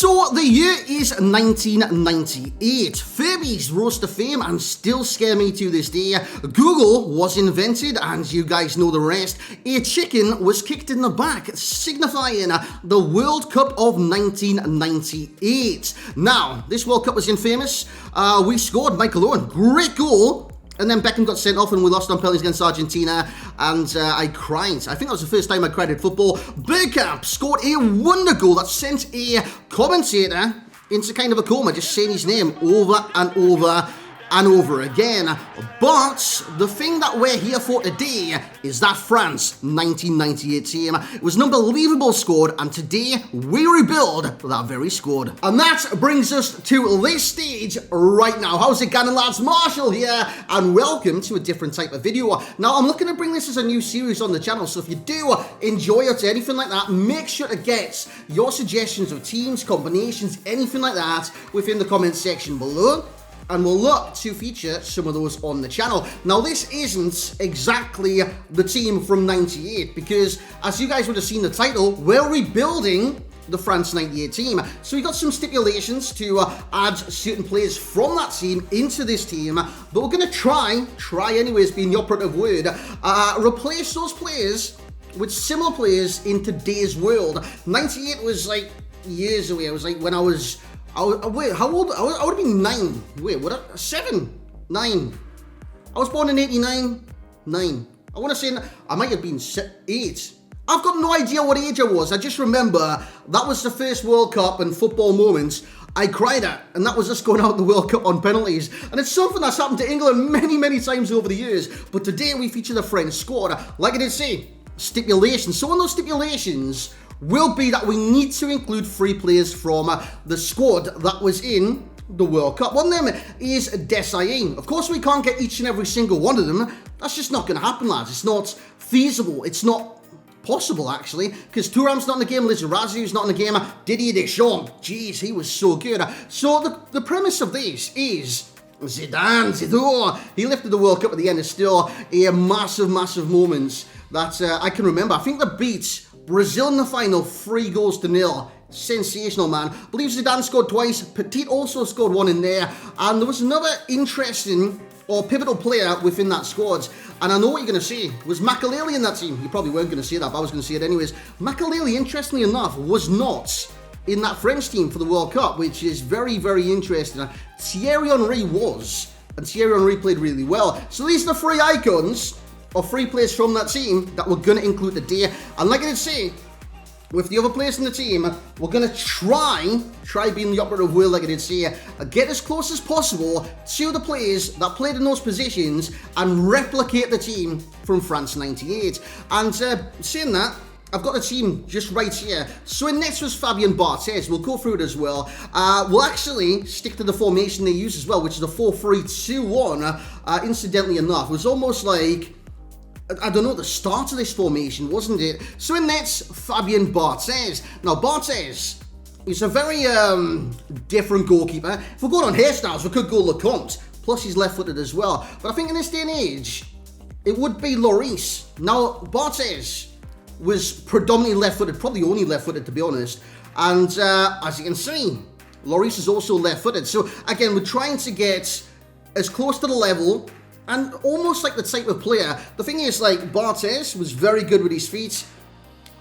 So the year is 1998. Furbies rose to fame and still scare me to this day. Google was invented and you guys know the rest. A chicken was kicked in the back, signifying the World Cup of 1998. Now, this World Cup was infamous. We scored, Michael Owen, great goal. And then Beckham got sent off and we lost on penalties against Argentina, and I cried. I think that was the first time I cried at football. Bergkamp scored a wonder goal that sent a commentator into kind of a coma, just saying his name over and over and over again. But the thing that we're here for today is that France 1998 team. It was an unbelievable squad, and today we rebuild that very squad. And that brings us to this stage right now. How's it going, lads? Marshall here, and welcome to a different type of video. Now, I'm looking to bring this as a new series on the channel, so if you do enjoy it or anything like that, make sure to get your suggestions of teams, combinations, anything like that within the comment section below, and we'll look to feature some of those on the channel. Now, this isn't exactly the team from 98, because as you guys would have seen the title, we're rebuilding the France 98 team. So we got some stipulations to add certain players from that team into this team, but we're going to try anyways being the operative word, replace those players with similar players in today's world. 98 was like years away. It was like when wait, how old? I would have been 9. Wait, what? 7? 9. I was born in 89. 9. I want to say I might have been 8. I've got no idea what age I was. I just remember that was the first World Cup and football moments I cried at, and that was us going out the World Cup on penalties. And it's something that's happened to England many times over the years. But today we feature the French squad. Like I did say, stipulations. So on those stipulations will be that we need to include 3 players from the squad that was in the World Cup. One of them is Desailly. Of course, we can't get each and every single one of them. That's just not going to happen, lads. It's not feasible. It's not possible, actually, because Thuram's not in the game, Lizarazu's not in the game, Didier Deschamps, jeez, he was so good. So the premise of this is Zidane, he lifted the World Cup at the end. Is still a massive moment that I can remember. I think the beat Brazil in the final, 3-0. Sensational, man. I believe Zidane scored twice. Petit also scored one in there. And there was another interesting or pivotal player within that squad. And I know what you're going to say. Was Makelele in that team? You probably weren't going to say that, but I was going to say it anyways. Makelele, interestingly enough, was not in that French team for the World Cup, which is very interesting. Thierry Henry was. And Thierry Henry played really well. So these are the 3 icons or 3 players from that team that we're going to include today. And like I did say, with the other players in the team, we're going to try being the operative word, like I did say, get as close as possible to the players that played in those positions and replicate the team from France 98. And saying that, I've got a team just right here. So in next was Fabien Barthez. We'll go through it as well. We'll actually stick to the formation they use as well, which is a 4-3-2-1. Incidentally enough, it was almost like, I don't know, the start of this formation, wasn't it? So in net's Fabien Barthez. Now, Barthez is a very different goalkeeper. If we're going on hairstyles, we could go Lecomte. Plus, he's left-footed as well. But I think in this day and age, it would be Lloris. Now, Barthez was predominantly left-footed, probably only left-footed, to be honest. And as you can see, Lloris is also left-footed. So, again, we're trying to get as close to the level and almost like the type of player. The thing is, like, Barthez was very good with his feet.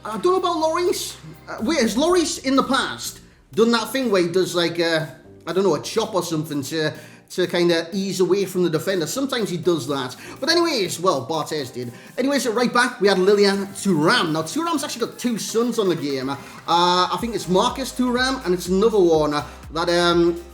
I don't know about Lloris. Wait, has Lloris in the past done that thing where he does like I don't know, a chop or something to kind of ease away from the defender? Sometimes he does that. But anyways, well, Barthez did. Anyways, right back, we had Lilian Thuram. Now, Thuram's actually got 2 sons on the game. I think it's Marcus Thuram, and it's another one that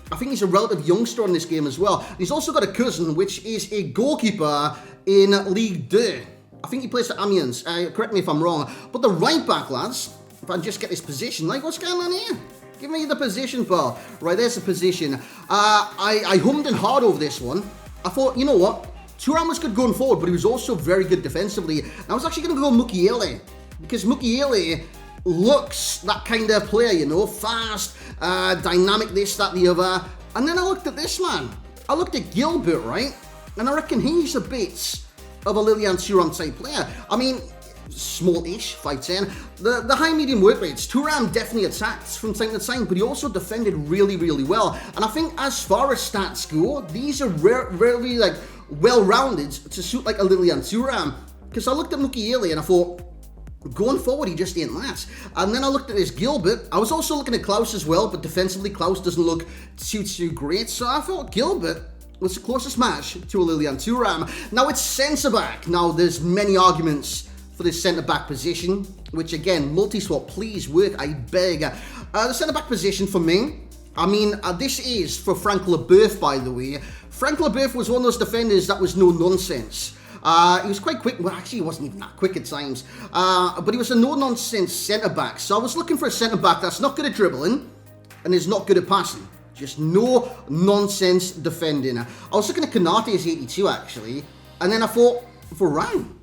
I think he's a relative youngster on this game as well. He's also got a cousin, which is a goalkeeper in Ligue 2. I think he plays for Amiens. Correct me if I'm wrong. But the right back, lads, if I just get this position, like, what's going on here? Give me the position, pal. Right, there's the position. I hummed and hard over this one. I thought, you know what? Thuram was good going forward, but he was also very good defensively. And I was actually going to go Mukiele, because Mukiele looks that kind of player, you know, fast, dynamic, this, that, the other. And then I looked at this man. I looked at Gilbert, right? And I reckon he's a bit of a Lilian Thuram type player. I mean, small-ish, 5'10". The high-medium work rates, Thuram definitely attacked from time to time, but he also defended really, really well. And I think as far as stats go, these are very like well-rounded to suit like a Lilian Thuram. Because I looked at Mukiele and I thought, going forward, he just ain't that. And then I looked at his Gilbert. I was also looking at Klaus as well, but defensively, Klaus doesn't look too great. So I thought Gilbert was the closest match to a Lilian Thuram. Now it's centre-back. Now there's many arguments for this centre-back position, which again, multi-swap, please work, I beg. The centre-back position for me, I mean, this is for Frank Leboeuf, by the way. Frank Leboeuf was one of those defenders that was no nonsense. He was quite quick. Well, actually, he wasn't even that quick at times. But he was a no-nonsense centre-back. So I was looking for a centre-back that's not good at dribbling and is not good at passing. Just no-nonsense defending. I was looking at Konate's 82, actually. And then I thought, Varane.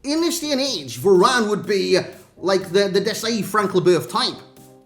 In this day and age, Varane would be like the Desai Frank Leboeuf type.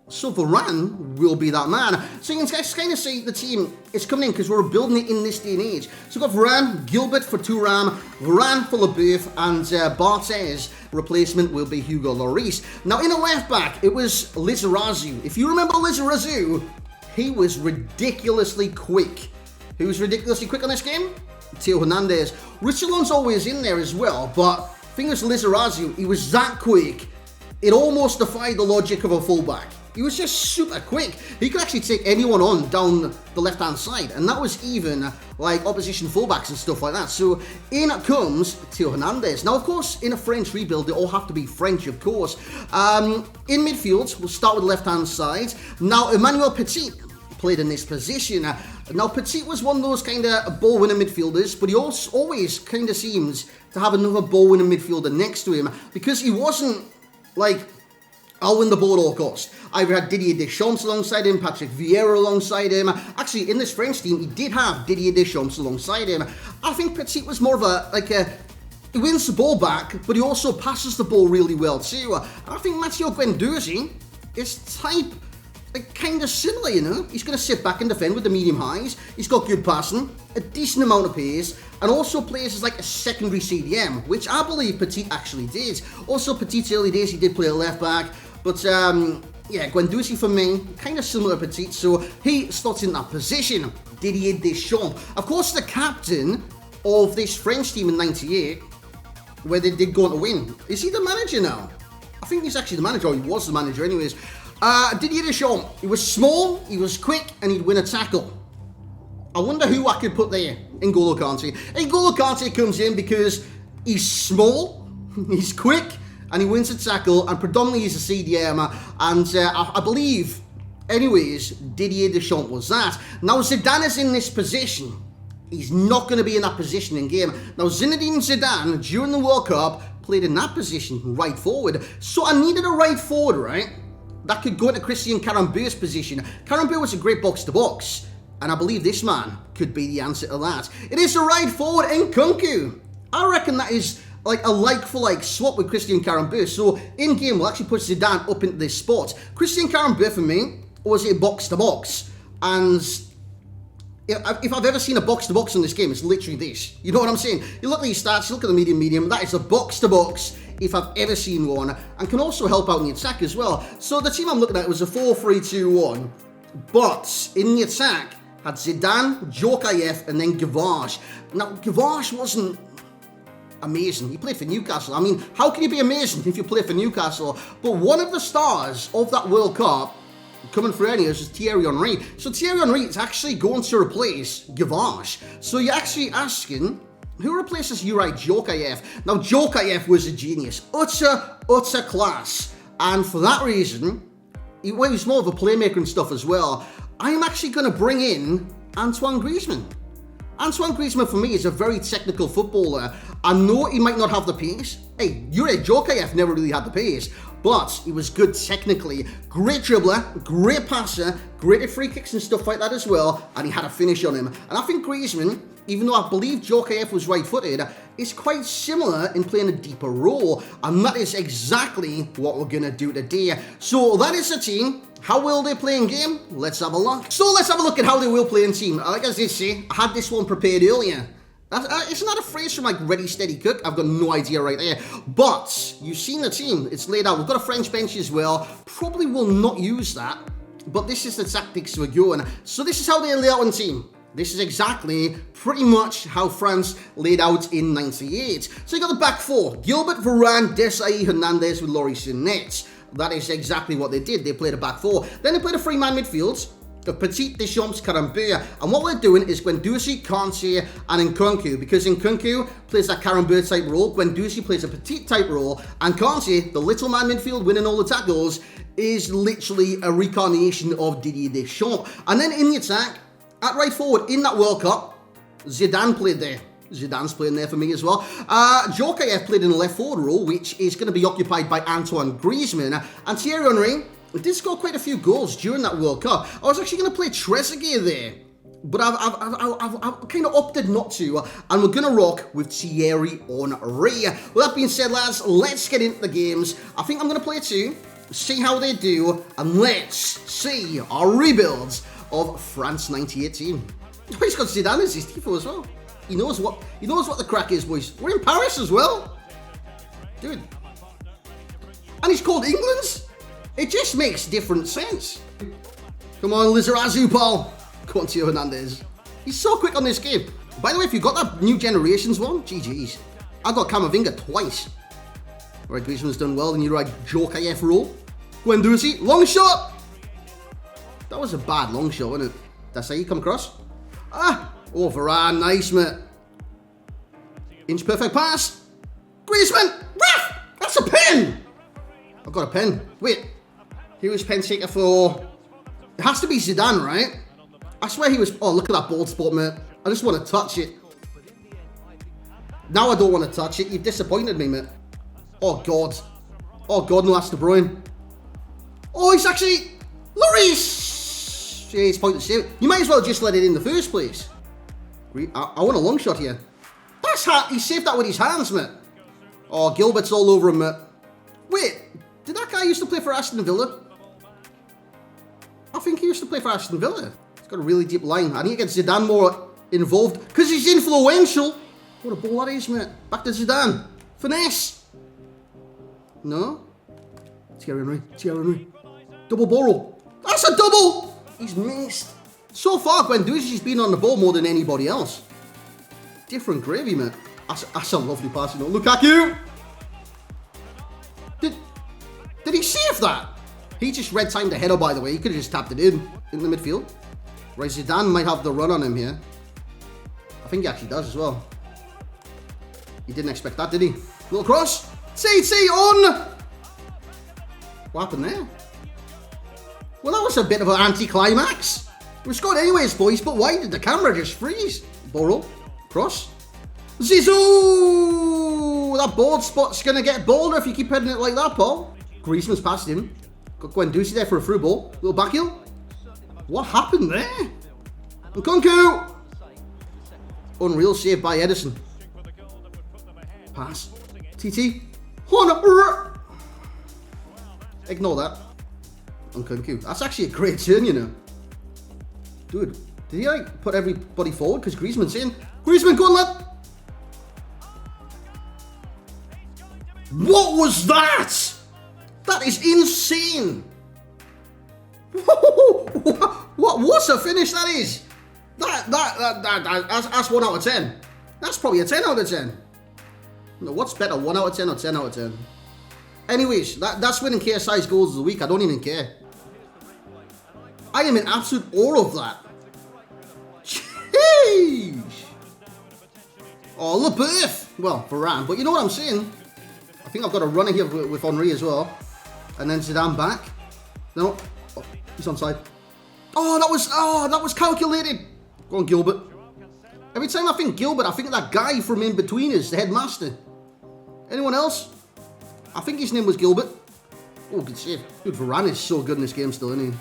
So Varane will be that man. So you can kind of see the team is coming in because we're building it in this day and age. So we've got Varane, Gilbert for Thuram, Varane for Leboeuf, and Barthez replacement will be Hugo Lloris. Now in a left back, it was Lizarazu. If you remember Lizarazu, he was ridiculously quick. Who was ridiculously quick on this game? Theo Hernandez. Richardson's always in there as well, but thing is Lizarazu, he was that quick, it almost defied the logic of a fullback. He was just super quick. He could actually take anyone on down the left-hand side, and that was even like opposition fullbacks and stuff like that. So in comes Theo Hernandez. Now, of course, in a French rebuild, they all have to be French, of course. In midfield, we'll start with the left-hand side. Now, Emmanuel Petit played in this position. Now, Petit was one of those kind of ball-winning midfielders, but he also always kind of seems to have another ball-winning midfielder next to him because he wasn't like, I'll win the ball at all costs. Either had Didier Deschamps alongside him, Patrick Vieira alongside him. Actually, in this French team, he did have Didier Deschamps alongside him. I think Petit was more of he wins the ball back, but he also passes the ball really well too. And I think Matteo Guendouzi is kind of similar, you know. He's going to sit back and defend with the medium highs. He's got good passing, a decent amount of pace, and also plays as like a secondary CDM, which I believe Petit actually did. Also, Petit's early days, he did play a left back. But, yeah, Guendouzi for me, kind of similar to Petit, so he slots in that position. Didier Deschamps. Of course, the captain of this French team in '98, where they did go on to win. Is he the manager now? I think he's actually the manager, or he was the manager anyways. Didier Deschamps, he was small, he was quick, and he'd win a tackle. I wonder who I could put there. N'Golo Kante. N'Golo Kante comes in because he's small, he's quick, and he wins a tackle, and predominantly he's a CDM, and I believe, anyways, Didier Deschamps was that. Now, Zidane is in this position. He's not going to be in that position in game. Now, Zinedine Zidane, during the World Cup, played in that position, right forward. So I needed a right forward, right? That could go into Christian Carambeau's position. Carambeu was a great box-to-box, and I believe this man could be the answer to that. It is a right forward, Nkunku. I reckon that is like a like-for-like swap with Christian Carambeu. So in-game, we'll actually put Zidane up into this spot. Christian Carambeu, for me, was a box-to-box. And if I've ever seen a box-to-box in this game, it's literally this. You know what I'm saying? You look at these stats, you look at the medium, that is a box-to-box if I've ever seen one, and can also help out in the attack as well. So the team I'm looking at was a 4-3-2-1, but in the attack, had Zidane, Djokayev, and then Gavage. Now, Gavage wasn't amazing. He played for Newcastle. I mean, how can you be amazing if you play for Newcastle? But one of the stars of that World Cup, coming for any years, is Thierry Henry. So Thierry Henry is actually going to replace Gavage. So you're actually asking, who replaces Juraj Djokayev? Now, Djokayev was a genius. Utter class. And for that reason, he was more of a playmaker and stuff as well. I'm actually going to bring in Antoine Griezmann. Antoine Griezmann, for me, is a very technical footballer. I know he might not have the pace. Hey, Juraj Djokayev never really had the pace, but he was good technically. Great dribbler, great passer, great at free kicks and stuff like that as well, and he had a finish on him. And I think Griezmann, even though I believe Djokayev was right-footed, is quite similar in playing a deeper role, and that is exactly what we're going to do today. So that is the team. How will they play in game? Let's have a look. So let's have a look at how they will play in team. Like I did say, I had this one prepared earlier, Isn't that a phrase from like Ready, Steady, Cook? I've got no idea right there. But you've seen the team. It's laid out. We've got a French bench as well. Probably will not use that. But this is the tactics we're going. So this is how they lay out on team. This is exactly pretty much how France laid out in 98. So you got the back four. Gilbert, Varane, Desailly, Hernandez with Lloris in net. That is exactly what they did. They played a back four. Then they played a three-man midfield of Petit, Deschamps, Karambeu. And what we're doing is Guendouzi, Kante, and Nkunku. Because Nkunku plays that Karambeu type role, Guendouzi plays a Petit type role, and Kante, the little man midfield winning all the tackles, is literally a reincarnation of Didier Deschamps. And then in the attack, at right forward, in that World Cup, Zidane played there. Zidane's playing there for me as well. Djokayev played in the left forward role, which is going to be occupied by Antoine Griezmann. And Thierry Henry did score quite a few goals during that World Cup. I was actually going to play Trezeguet there, but I've kind of opted not to. And we're going to rock with Thierry Henry. With that being said, lads, let's get into the games. I think I'm going to play two, see how they do, and let's see our rebuilds of France 98 team. Oh, he's got Zidane as his tifo as well. He knows what the crack is, boys. We're in Paris as well, dude. And he's called England's. It just makes different sense. Come on, Lizarazu, pal. Come on, Theo Hernandez. He's so quick on this game. By the way, if you got that new generations one, GG's. I got Camavinga twice. All right, Griezmann's done well. Then you ride Djokayev roll. Guendouzi, long shot. That was a bad long shot, wasn't it? That's how you come across. Oh, Varane, nice, mate. Inch perfect pass. Griezmann, ref! That's a pen! I've got a pen. Wait, he was pen taker for... It has to be Zidane, right? I swear he was... Oh, look at that bald spot, mate. I just want to touch it. Now I don't want to touch it. You've disappointed me, mate. Oh, God. Oh, God, no, that's De Bruyne. Oh, he's actually... Lloris! Yeah, it's pointless. You might as well just let it in the first place. I want a long shot here. That's he saved that with his hands, mate. Oh, Gilbert's all over him, mate. Wait, did that guy used to play for Aston Villa? I think he used to play for Aston Villa. He's got a really deep line. I need to get Zidane more involved because he's influential. What a ball that is, mate. Back to Zidane. Finesse. No. Thierry Henry. Double borrow. That's a double. He's missed. So far, Guendouzi's been on the ball more than anybody else. Different gravy, mate. That's a lovely pass, you know. Lukaku! Did he save that? He just red-timed the header, by the way. He could have just tapped it in the midfield. Right, Zidane might have the run on him here. I think he actually does as well. He didn't expect that, did he? Little cross. CT on! What happened there? Well, that was a bit of an anti-climax. We scored anyways, boys, but why did the camera just freeze? Borrow. Cross. Zizou! That bald spot's going to get bolder if you keep heading it like that, Paul. Griezmann's past him. Got Guendouzi there for a through ball. Little back heel. What happened there? Nkunku! Unreal save by Edison. Pass. TT. Horner! Ignore that. Nkunku. That's actually a great turn, you know. Dude, did he like put everybody forward? Because Griezmann's in. Griezmann, go on, lad. What was that? That is insane. What a finish that is. That's 1 out of 10. That's probably a 10 out of 10. No, what's better, 1 out of 10 or 10 out of 10? Anyways, that's winning KSI's goals of the week. I don't even care. I am in absolute awe of that. Jeez. Oh, LeBeuf. Well, Varane. But you know what I'm saying? I think I've got a runner here with Henry as well. And then Zidane back. No. Oh, he's onside. Oh, that was calculated. Go on, Gilbert. Every time I think Gilbert, I think of that guy from In Between Us, the headmaster. Anyone else? I think his name was Gilbert. Oh, good save. Dude, Varane is so good in this game still, isn't he?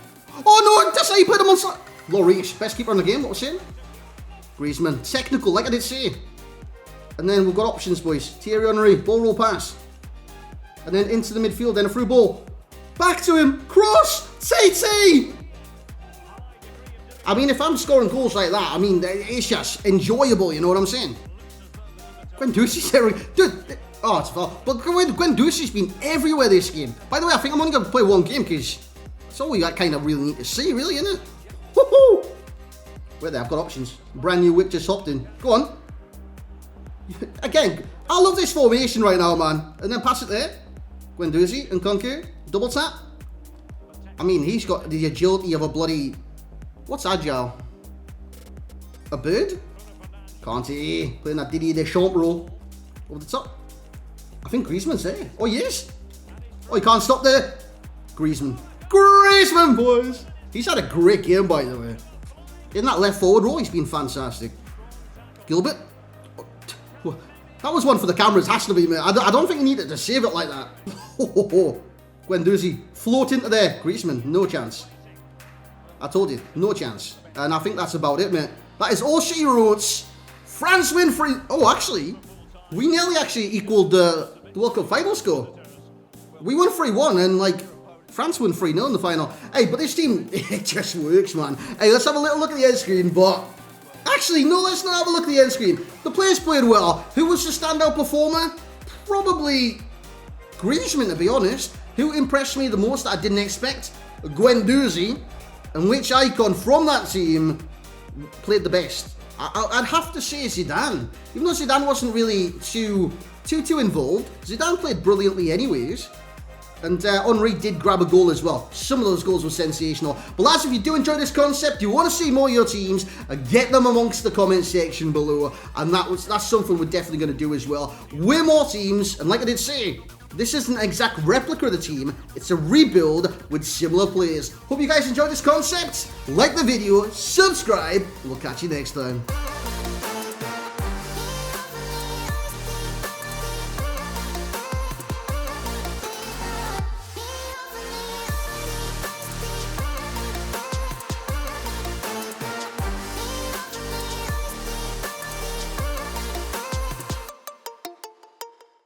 Oh no, that's how you put him on side. Lloris, best keeper in the game, what was it? Griezmann, technical, like I did say. And then we've got options, boys. Thierry Henry, ball roll pass. And then into the midfield, then a through ball. Back to him, cross, TT! I mean, if I'm scoring goals like that, I mean, it's just enjoyable, you know what I'm saying? Guendouzi's there. Dude, oh, it's foul. But Guendouzi's been everywhere this game. By the way, I think I'm only going to play one game because it's all we kind of really need to see, really, isn't it? Woohoo! Wait there, I've got options. Brand new whip just hopped in. Go on. Again, I love this formation right now, man. And then pass it there. Guendouzi and Nkunku. Double tap. I mean, he's got the agility of a bloody... What's agile? A bird? Can't he? Playing that Didier Deschamps role. Over the top. I think Griezmann's there. Oh, he is? Oh, he can't stop there. Griezmann. Griezmann, boys! He's had a great game, by the way. In that left forward role, he's been fantastic. Gilbert. Oh, that was one for the cameras, has to be, mate. I don't think he needed to save it like that. Guendouzi. Float into there. Griezmann. No chance. I told you. No chance. And I think that's about it, mate. That is all she wrote. France win 3. Oh, actually, we nearly actually equaled the World Cup final score. We won 3-1 and, like, France won 3-0 in the final. Hey, but this team, it just works, man. Hey, let's have a little look at the end screen, but... Actually, no, let's not have a look at the end screen. The players played well. Who was the standout performer? Probably Griezmann, to be honest. Who impressed me the most that I didn't expect? Guendouzi. And which icon from that team played the best? I'd have to say Zidane. Even though Zidane wasn't really too involved, Zidane played brilliantly anyways. And Henry did grab a goal as well. Some of those goals were sensational. But lads, if you do enjoy this concept, you want to see more of your teams, get them amongst the comment section below. And that's something we're definitely going to do as well. We're more teams, and like I did say, this isn't an exact replica of the team. It's a rebuild with similar players. Hope you guys enjoyed this concept. Like the video, subscribe, and we'll catch you next time.